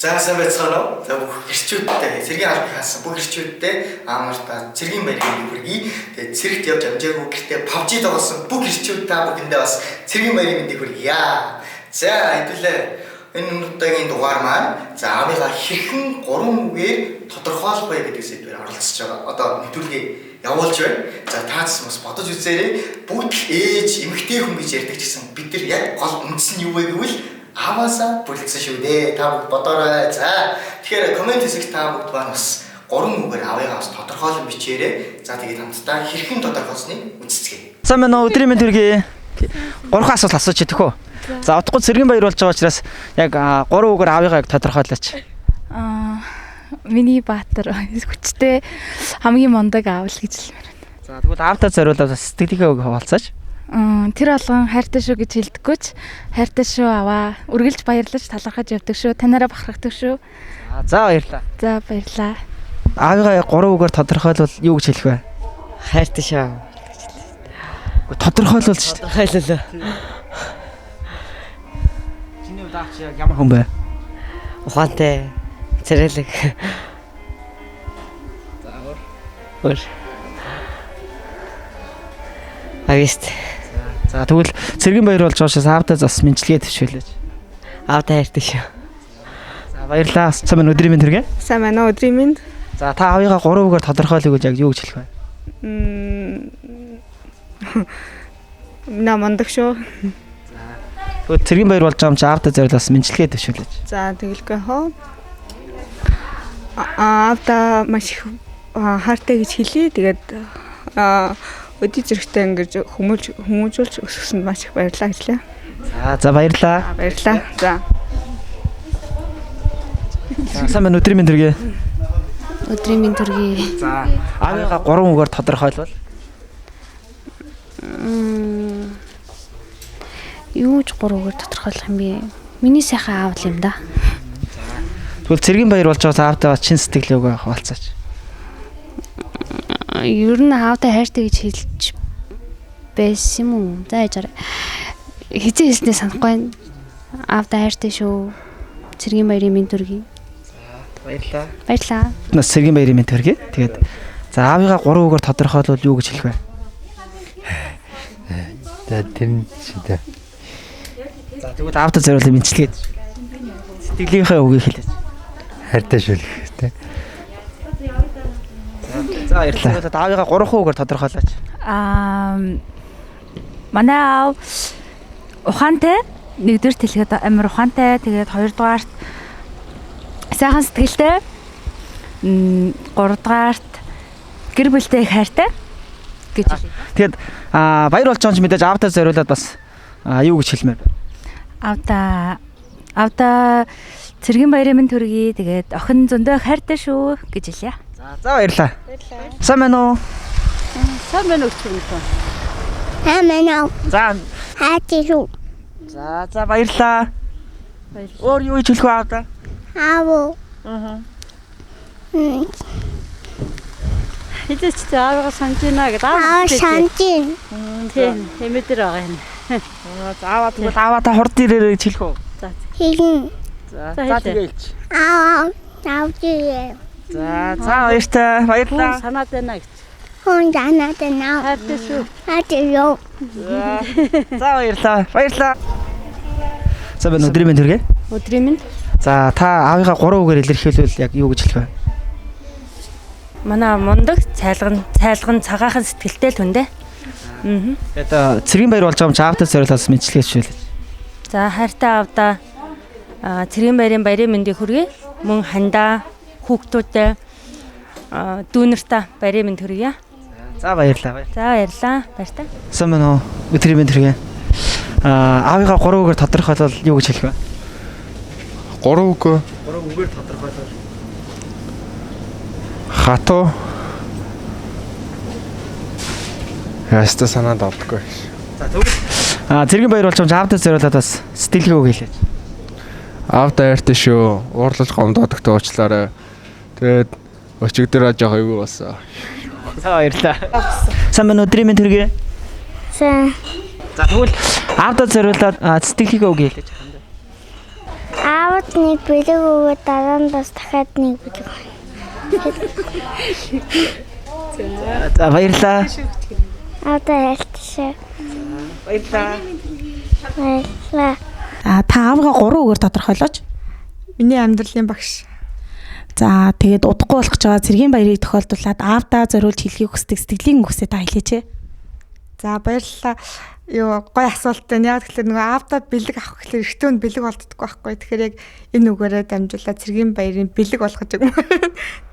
За сайн байцгаана уу? За бүх гэрчүүдтэй цэргийн албан хаасан бүх гэрчүүдтэй аамарта цэргийн баярын хүргэе. Тэгээд цэрэгт явж амжаагүй гэртээ PUBG тоглосон бүх гэрчүүд та бүхэндээ бас цэргийн баярын мэндийг хүргэе. За хэдүүлээ энэ өнөөдрийн дугаар маань за аавыгаа хэрхэн 3 үгээр тодорхойлох вэ гэдэг сэдвээр оролцож байгаа. Одоо нэвтрүүлгээ явуулж байна. За таац бас бодож үзээрэй. Бүгд ээж, эмэгтэй хүн гэж ярьдаг ч гэсэн бид нар яг гол үндс нь юу вэ гэвэл аваасаа бүрэлдсэн шүү дээ. Та бүгд бодоорой. За тэгэхээр комент хэсэгт та бүгд маань бас 3 үгээр аавыгаа бас тодорхойлон бичээрэй. За тэгээд хамтдаа хэрхэн тодорхойлсныг үзцгээе. За мөн өдрийн мэнд хүргэе. 3 асуулт асууж идэх үү? За удахгүй цэргийн баяр болж байгаа учраас яг 3 үгээр аавыгаа яг тодорхойлооч. Миний баатар хүчтэй хамгийн мундаг аавл гэж хэлмээр байна. За тэгвэл аавтаа зориулаад сэтгэлийнхээ үг хаваалцаач. Тэр болгон хайртай шүү гэж хэлдэггүйч хайртай шүү аваа үргэлж баярлаж талархаж явдаг шүү танаараа бахархдаг шүү. За баярлаа. За баярлаа. Аавыгаа 3 үгээр тодорхойлвол юу гэж хэлэх вэ? Хайртай шүү. Тодорхойлвол шүү дээ. Тодорхойллоо. Чиний удаач яг ямар хүн бэ? Ухаантай, царайлаг. За өөр. Агист. За тэгвэл цэргийн баяр болж байгаа учраас аавтаа бас мэдлэгээ төвшүүлээч. Аавтай хайртай шүү. За баярлалаа. Сайн байна өдрийн мэнд хүргэе. Сайн байна уу өдрийн мэнд. За та аавыгаа 3 үгээр тодорхойлъё гэж яг юу гэж хэлэх вэ? На мундаг шүү. Тэгвэл цэргийн баяр болж байгаа юм чи аавтаа зориулаас мэдлэгээ төвшүүлээч. За тэгэлгүй хоо. Аавта маш их хайртай гэж хэлье. Тэгээд өдий зэрэгтэй ингэж хүмүүжүүлж өсгсөнд маш их баярлалаа хэлье. За баярлалаа. Баярлалаа. За. Сайн байна өдрийн мэнд хүргэе. Өдрийн мэнд хүргэе. За аавыгаа 3 үгээр тодорхойлвол Юу ч 3 үгээр тодорхойлох юм бэ? Миний сайхан аавл юм да. тэгвэл цэргийн баяр болж байгаа аавтаа чин сэтгэлээ өгөө хаваалцаач. Ер нь аавтай хайртай гэж хэлж байсан юм уу? За яжаар. Хизээ хэлснээ санахгүй байна. Аавтай хайртай шүү. Цэргийн баярын мэнд хүргэе. Баярлалаа. Баярлалаа. Нас цэргийн баярын мэнд хүргэе. Тэгээд за аавыгаа 3 үгээр тодорхойлвол юу гэж хэлэх вэ? За тэр чидэ. За тэгвэл аавтаа зориулсан мэдлэгээд сэтгэлийнхээ үгийг хэлээч. Хайртай шүү гэх. За баярлалаа. Аавыгаа 3 үгээр тодорхойлооч. Манай аав ухаантай, нэгдүгээр хэлгээд амар ухаантай, тэгээд хоёрдугаарт сайхан сэтгэлтэй, гуравдугаарт гэр бүлтэй их хайртай гэж хэлээ. Тэгээд баяр болж байгаа юм чи мэдээж аавтаа зориулаад бас юу гэж хэлмээр байна. Аавта цэргийн баярын мэнд хүргэе. Тэгээд охин зөндөө хайртай шүү гэж хэлье. За баярлалаа. Сайн байна уу? Сайн байна уу гэх Амэнаа. За Хаач шүү. За баярлалаа. Өөр юу гэж хэлэх вэ аавтаа? Аав. Хэзээ ч аавгаа санаж байна гэдэг Аа шантин. тийм хэмэдэр байгаа юм. За тэгвэл ааваа хурд ирээрэй гэж хэлэх үү? Хин. За тэгэлж. Аа. Таавчээ. За баярлалаа. Санаад байна гэж. Хон данаад наа. Хайртай шүү. Хаач юу. За баярлалаа. За байна өдрийн мэнд хүргэе. Өдрийн мэнд. За та аавыгаа 3 үгээр илэрхийлвэл яг юу гэж хэлэх вэ? Манай мундаг, цайлган, цагаахан сэтгэлтэй л хүндэ. Тэгээд цэргийн баяр болж байгаа юм чи аавтаа зориулаас мэдлэгээ төвшүүлээч. За хайртай аавда цэргийн баярын мэндийг хүргэе. Мөн хандаа, хүүхдүүдтэй дүүнэртээ баярын мэнд хүргэе. За баярлалаа. За баярлалаа. Баяртай. Сайн байна уу? Өдрийн мэнд хүргэе. Аавыгаа 3 үгээр тодорхойлвол юу гэж хэлэх вэ? 3 үг. 3 үгээр тодорхойлвол Хатуу. Яста санаад авдаггүй. За тэгвэл цэргийн баяр болж байгаа юм аавтаа зориулаад бас сэтгэлгээ үг хэлээч. Аавтай хайртай шүү. Уурлаж гомдоодаг уучлаарай. Тэгээд өчигдөр ажгаа юу болсон. За баярлалаа. Сайн байна өдрийн мэнд хүргэе. Сайн. За тэгвэл аавтаа зориулаад сэтгэлгээ үг хэлээч. Аавд нэг бэлэг өгөөд дараа нь бас дахиад нэг бэлэг. За баярлаа. Аавдаа ялтшаа. Баярлаа. Баярлаа. Та аавгаа 3 үгээр тодорхойлооч. Миний амьдралын багш. За тэгээд удахгүй болох ч байгаа цэргийн баярыг тохиолдуулаад аавдаа зориулж хэлхийг хүсдэг сэтгэлийн үгсээ та хэлээч. За баярлалаа. Юу гоё асуулт байна. Яг тэгэхээр нөгөө аавдаа бэлэг авах гэхэлэр эртөө нь бэлэг болддоггүй байхгүй. Тэгэхээр яг энэ үгээрээ дамжуулаад цэргийн баярын бэлэг болгож өгмөр.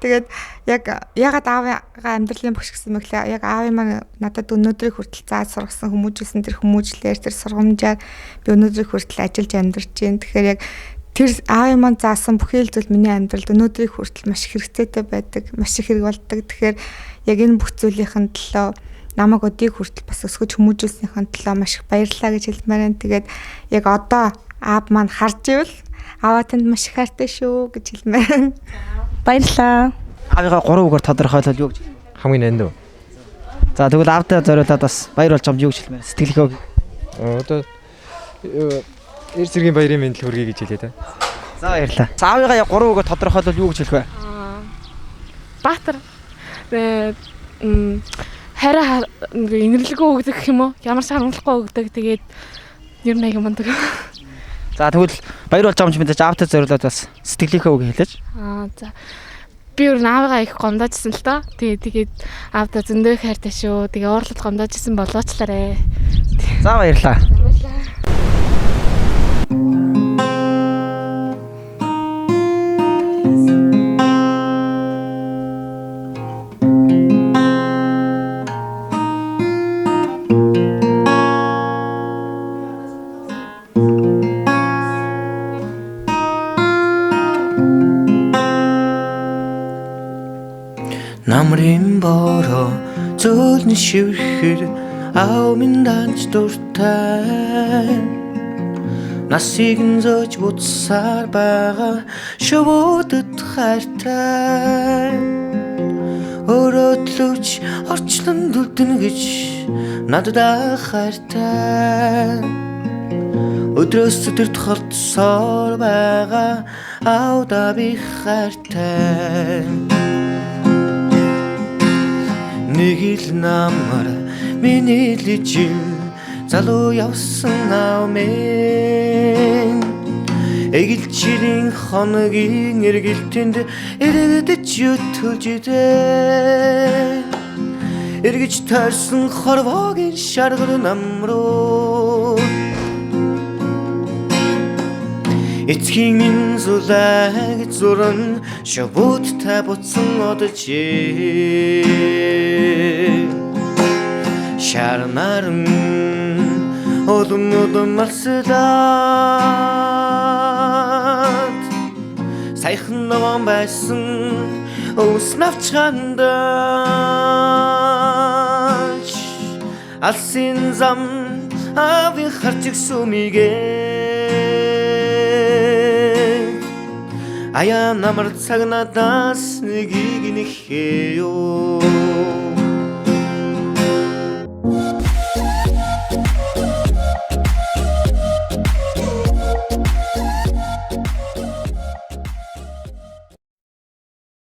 Тэгээд яг ягаад аавыгаа амьдралын багш гэсэн мэглээ. Яг аавын маань надад өнөөдрийг хүртэл зааж сургасан хүмүүжүүлсэн тэр хүмүүжлэр тэр сургамжаар би өнөөдрийг хүртэл ажиллаж амьдарч байна. Тэгэхээр яг тэр аавын маань заасан бүхий л зүйл миний амьдралд өнөөдрийг хүртэл маш хэрэгцээтэй байдаг, маш их хэрэг болдог. Тэгэхээр яг энэ бүх зүйлийнхэн төлөө намайг өдийг хүртэл бас өсгөж хүмүүжүүлснийхэн төлөө маш их баярлалаа гэж хэлмээр байна. Тэгээд яг одоо аав маань харж ивэл аваа танд маш их хайртай шүү гэж хэлмээр байна. Баярлалаа. Аавыгаа 3 үгээр тодорхойлол юу гэж? Хамгийн энд үү? За тэгвэл аавдаа зориулаад бас баяр болж байгаа юм юу гэж хэлмээр сэтгэлийнхөө. Одоо эр цэргийн баярын мэндэл хүргэе гэж хэлээ та. За баярлаа. Аавыгаа яг 3 үгээр тодорхойлол юу гэж хэлэх вэ? Баатар. Хараа инэрлэгөө өгдөг гэх юм уу? Ямар ч харамлахгүй өгдөг. Тэгээд ер нь аяг мундаг. За тэгвэл баяр болж байгаа юм чи мэдээж аавтай зориулаад бас сэтгэлийнхөө үг хэлээч. За. Би ер нь аавыгаа их гомдоожсэн л доо. Тэгээд аавдаа зөндөө их хайртай шүү. Тэгээ уурлаад гомдоожсэн болоочлаарэ. За баярлаа. Намрын бороо зөөлн шивэхэр аав минь данч дуртай насыг зөөж буцсаар байгаа шөвөдөд хайртай өрөөдлөж орчлон дүлдэн гэж надад хайртай өдрөөс өдөрт холдсоор байгаа аавда би хайртай нэг ил намар миний лижин залуу явсан аав минь эгэлчирийн хоногийн эргэлтэнд эргэж ютулж идэ эргэж таарсан хорвогийн шаргал намруу эцгийн минь зулайг зуран шавуудтай буцсан одожээ шарнарн одум алсадаад сайхан новон байсан ус навчандаач алсын зам авин харчиг сүмигээ аяа намар цаг надаас нэгийг нэхээ